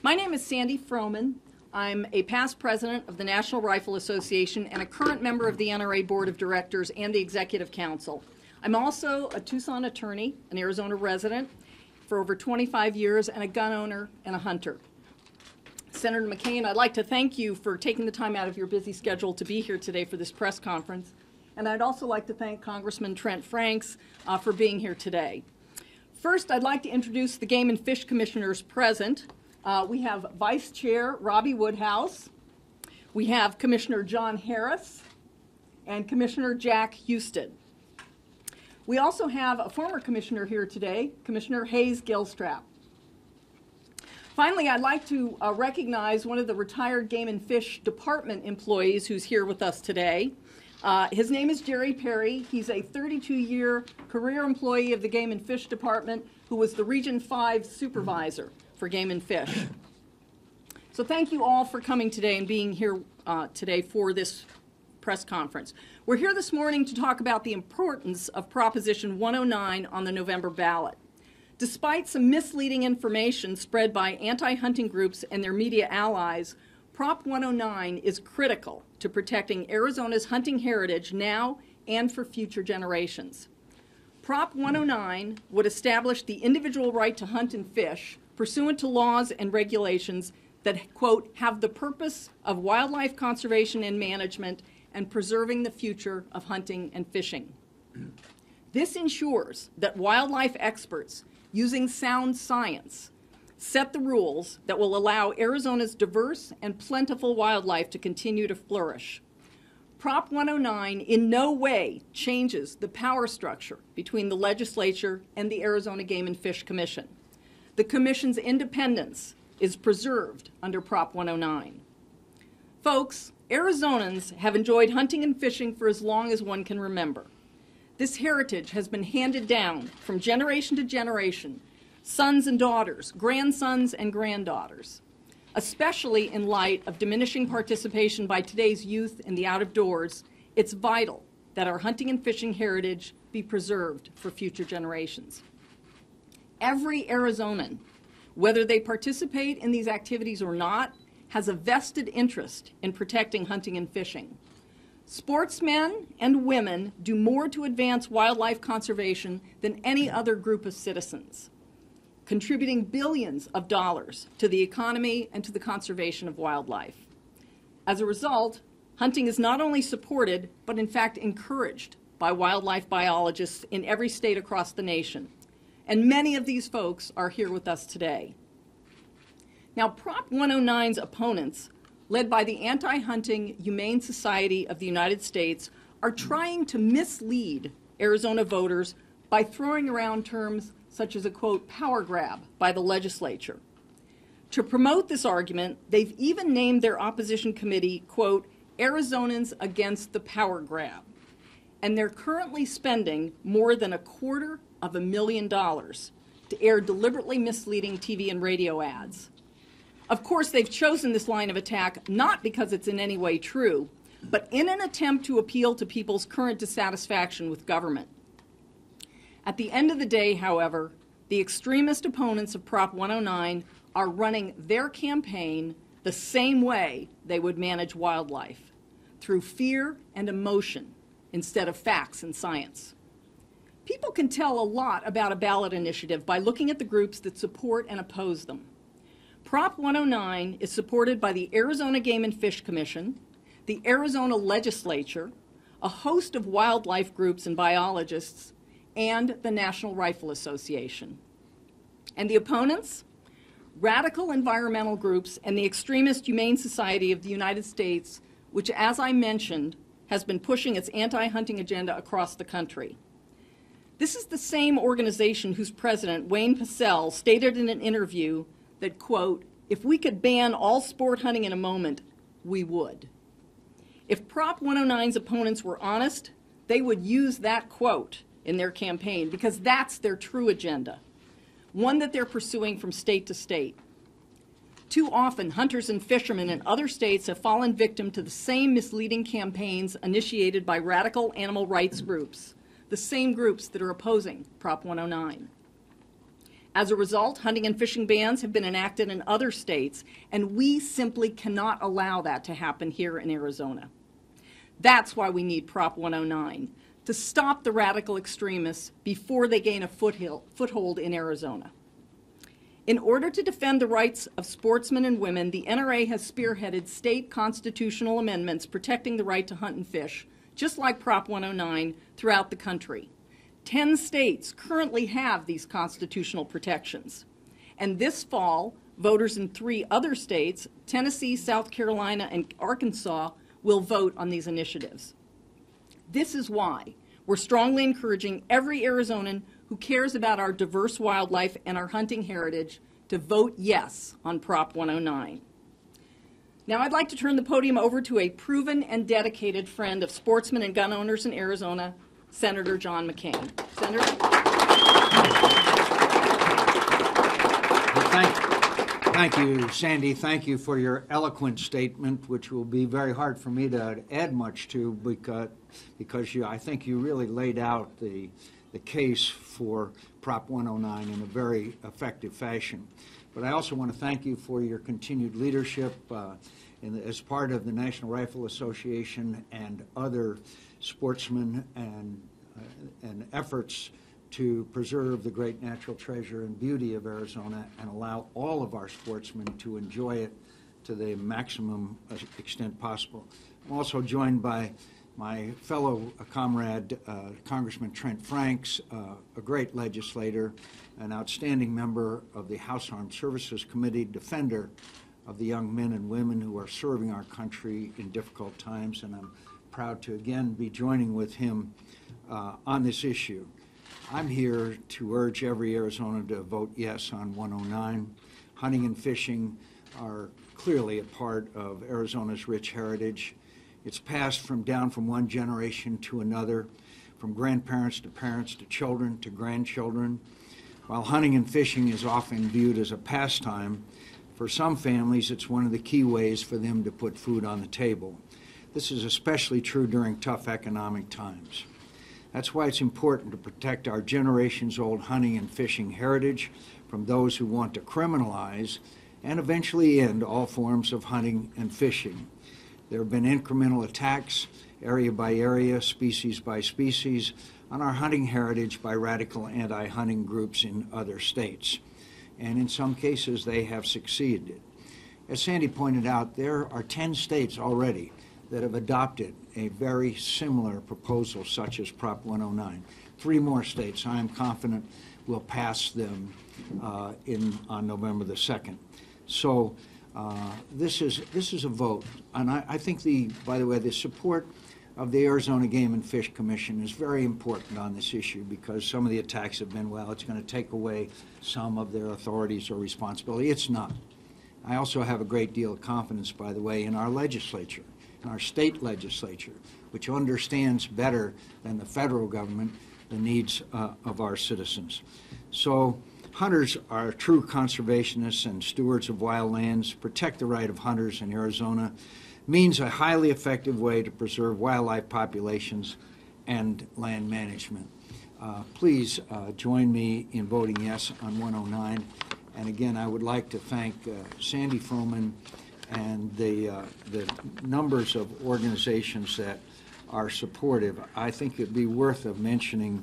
My name is Sandy Froman. I'm a past president of the National Rifle Association and a current member of the NRA Board of Directors and the Executive Council. I'm also a Tucson attorney, an Arizona resident for over 25 years, and a gun owner and a hunter. Senator McCain, I'd like to thank you for taking the time out of your busy schedule to be here today for this press conference. And I'd also like to thank Congressman Trent Franks for being here today. First, I'd like to introduce the Game and Fish Commissioners present. We have Vice Chair Robbie Woodhouse. We have Commissioner John Harris and Commissioner Jack Houston. We also have a former commissioner here today, Commissioner Hayes Gilstrap. Finally, I'd like to recognize one of the retired Game and Fish Department employees who's here with us today. His name is Jerry Perry. He's a 32-year career employee of the Game and Fish Department who was the Region 5 supervisor for Game and Fish. So thank you all for coming today and being here today for this press conference. We're here this morning to talk about the importance of Proposition 109 on the November ballot. Despite some misleading information spread by anti-hunting groups and their media allies, Prop 109 is critical to protecting Arizona's hunting heritage now and for future generations. Prop 109 would establish the individual right to hunt and fish pursuant to laws and regulations that, quote, have the purpose of wildlife conservation and management and preserving the future of hunting and fishing. This ensures that wildlife experts, using sound science, set the rules that will allow Arizona's diverse and plentiful wildlife to continue to flourish. Prop 109 in no way changes the power structure between the legislature and the Arizona Game and Fish Commission. The Commission's independence is preserved under Prop 109. Folks, Arizonans have enjoyed hunting and fishing for as long as one can remember. This heritage has been handed down from generation to generation, sons and daughters, grandsons and granddaughters. Especially in light of diminishing participation by today's youth in the out-of-doors, it's vital that our hunting and fishing heritage be preserved for future generations. Every Arizonan, whether they participate in these activities or not, has a vested interest in protecting hunting and fishing. Sportsmen and women do more to advance wildlife conservation than any other group of citizens, contributing billions of dollars to the economy and to the conservation of wildlife. As a result, hunting is not only supported, but in fact encouraged by wildlife biologists in every state across the nation. And many of these folks are here with us today. Now, Prop 109's opponents, led by the Anti-Hunting Humane Society of the United States, are trying to mislead Arizona voters by throwing around terms such as a, quote, power grab by the legislature. To promote this argument, they've even named their opposition committee, quote, Arizonans Against the Power Grab. And they're currently spending more than $250,000 to air deliberately misleading TV and radio ads. Of course, they've chosen this line of attack not because it's in any way true, but in an attempt to appeal to people's current dissatisfaction with government. At the end of the day, however, the extremist opponents of Prop 109 are running their campaign the same way they would manage wildlife, through fear and emotion instead of facts and science. People can tell a lot about a ballot initiative by looking at the groups that support and oppose them. Prop 109 is supported by the Arizona Game and Fish Commission, the Arizona Legislature, a host of wildlife groups and biologists, and the National Rifle Association. And the opponents? Radical environmental groups and the extremist Humane Society of the United States, which, as I mentioned, has been pushing its anti-hunting agenda across the country. This is the same organization whose president, Wayne Pacelle, stated in an interview that, quote, if we could ban all sport hunting in a moment, we would. If Prop 109's opponents were honest, they would use that quote in their campaign because that's their true agenda, one that they're pursuing from state to state. Too often, hunters and fishermen in other states have fallen victim to the same misleading campaigns initiated by radical animal rights groups, the same groups that are opposing Prop 109. As a result, hunting and fishing bans have been enacted in other states, and we simply cannot allow that to happen here in Arizona. That's why we need Prop 109, to stop the radical extremists before they gain a foothold in Arizona. In order to defend the rights of sportsmen and women, the NRA has spearheaded state constitutional amendments protecting the right to hunt and fish, just like Prop 109, throughout the country. 10 states currently have these constitutional protections. And this fall, voters in 3 other states, Tennessee, South Carolina, and Arkansas, will vote on these initiatives. This is why we're strongly encouraging every Arizonan who cares about our diverse wildlife and our hunting heritage to vote yes on Prop 109. Now I'd like to turn the podium over to a proven and dedicated friend of sportsmen and gun owners in Arizona, Senator John McCain. Senator? Thank you, Sandy. Thank you for your eloquent statement, which will be very hard for me to add much to because I think you really laid out the case for Prop 109 in a very effective fashion. But I also want to thank you for your continued leadership as part of the National Rifle Association and other sportsmen and efforts to preserve the great natural treasure and beauty of Arizona and allow all of our sportsmen to enjoy it to the maximum extent possible. I'm also joined by my fellow comrade, Congressman Trent Franks, a great legislator, an outstanding member of the House Armed Services Committee, defender of the young men and women who are serving our country in difficult times, and I'm proud to again be joining with him on this issue. I'm here to urge every Arizonan to vote yes on 109. Hunting and fishing are clearly a part of Arizona's rich heritage. It's passed down from one generation to another, from grandparents to parents to children to grandchildren. While hunting and fishing is often viewed as a pastime, for some families it's one of the key ways for them to put food on the table. This is especially true during tough economic times. That's why it's important to protect our generations-old hunting and fishing heritage from those who want to criminalize and eventually end all forms of hunting and fishing. There have been incremental attacks, area by area, species by species, on our hunting heritage by radical anti-hunting groups in other states. And in some cases, they have succeeded. As Sandy pointed out, there are 10 states already that have adopted a very similar proposal such as Prop 109. 3 more states, I am confident, will pass them on November the 2nd. So this is a vote, and I think by the way, the support of the Arizona Game and Fish Commission is very important on this issue because some of the attacks have been, well, it's going to take away some of their authorities or responsibility. It's not. I also have a great deal of confidence, by the way, in our legislature, in our state legislature, which understands better than the federal government the needs of our citizens. So hunters are true conservationists and stewards of wild lands. Protect the right of hunters in Arizona means a highly effective way to preserve wildlife populations and land management. Please join me in voting yes on 109. And again, I would like to thank Sandy Froman and the numbers of organizations that are supportive. I think it'd be worth of mentioning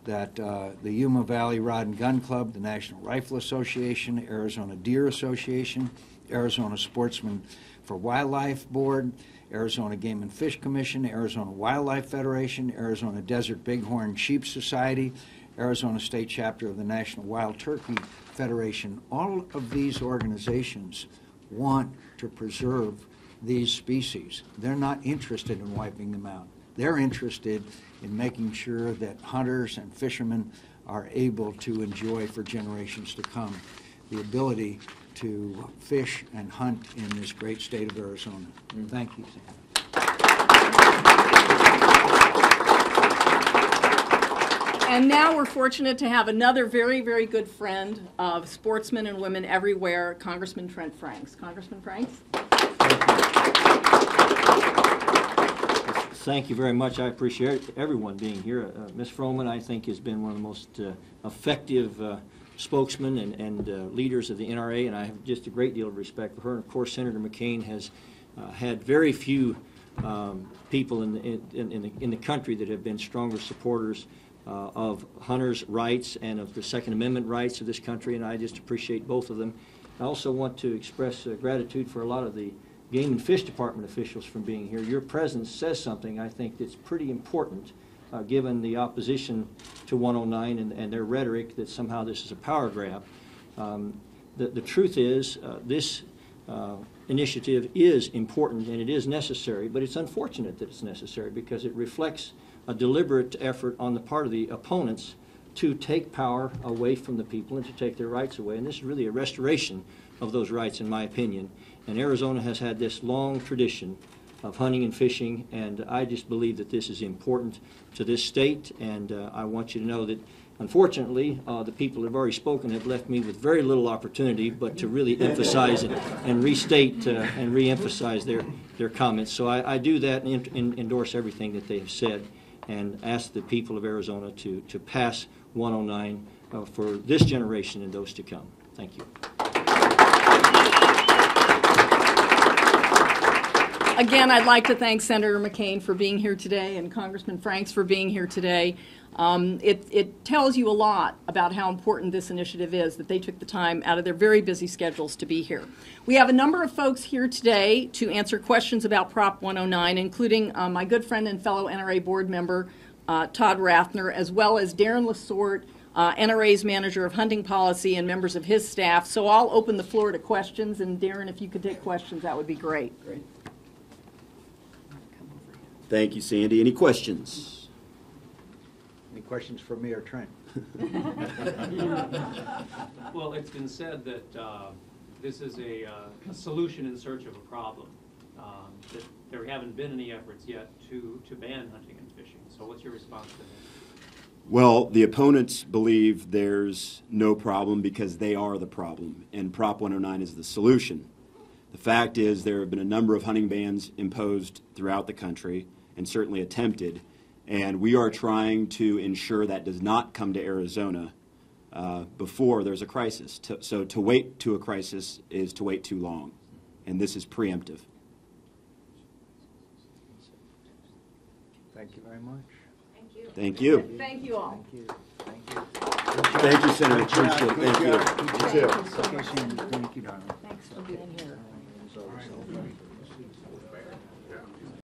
that the Yuma Valley Rod and Gun Club, the National Rifle Association, Arizona Deer Association, Arizona Sportsmen for Wildlife Board, Arizona Game and Fish Commission, Arizona Wildlife Federation, Arizona Desert Bighorn Sheep Society, Arizona State Chapter of the National Wild Turkey Federation. All of these organizations want to preserve these species. They're not interested in wiping them out. They're interested in making sure that hunters and fishermen are able to enjoy for generations to come the ability to fish and hunt in this great state of Arizona. Thank you, Sam. And now we're fortunate to have another very, very good friend of sportsmen and women everywhere, Congressman Trent Franks. Congressman Franks? Thank you very much. I appreciate everyone being here. Ms. Froman, I think, has been one of the most effective spokesman and leaders of the NRA, and I have just a great deal of respect for her. And of course, Senator McCain has had very few people in the country that have been stronger supporters of hunters' rights and of the Second Amendment rights of this country, and I just appreciate both of them. I also want to express gratitude for a lot of the Game and Fish Department officials from being here. Your presence says something, I think, that's pretty important, given the opposition to 109 and their rhetoric that somehow this is a power grab. The truth is this initiative is important and it is necessary, but it's unfortunate that it's necessary because it reflects a deliberate effort on the part of the opponents to take power away from the people and to take their rights away. And this is really a restoration of those rights, in my opinion. And Arizona has had this long tradition of hunting and fishing, and I just believe that this is important to this state. And I want you to know that, unfortunately, the people that have already spoken have left me with very little opportunity but to really emphasize and restate and re-emphasize their comments. So I do that and endorse everything that they have said and ask the people of Arizona to pass 109 for this generation and those to come. Thank you. Again, I'd like to thank Senator McCain for being here today and Congressman Franks for being here today. It tells you a lot about how important this initiative is, that they took the time out of their very busy schedules to be here. We have a number of folks here today to answer questions about Prop 109, including my good friend and fellow NRA board member, Todd Rathner, as well as Darren Lesort, NRA's manager of hunting policy, and members of his staff. So I'll open the floor to questions, and Darren, if you could take questions, that would be great. Great. Thank you, Sandy. Any questions? Any questions for me or Trent? Well, it's been said that this is a solution in search of a problem, that there haven't been any efforts yet to ban hunting and fishing. So what's your response to that? Well, the opponents believe there's no problem because they are the problem, and Prop 109 is the solution. The fact is there have been a number of hunting bans imposed throughout the country, and certainly attempted, and we are trying to ensure that does not come to Arizona before there's a crisis. So to wait to a crisis is to wait too long, and this is preemptive. Thank you very much. Thank you. Thank you all. Thank you. Thank you. Thank you, Senator. Appreciate it. Thank you. You too. Thank you, darling. Thanks for being here.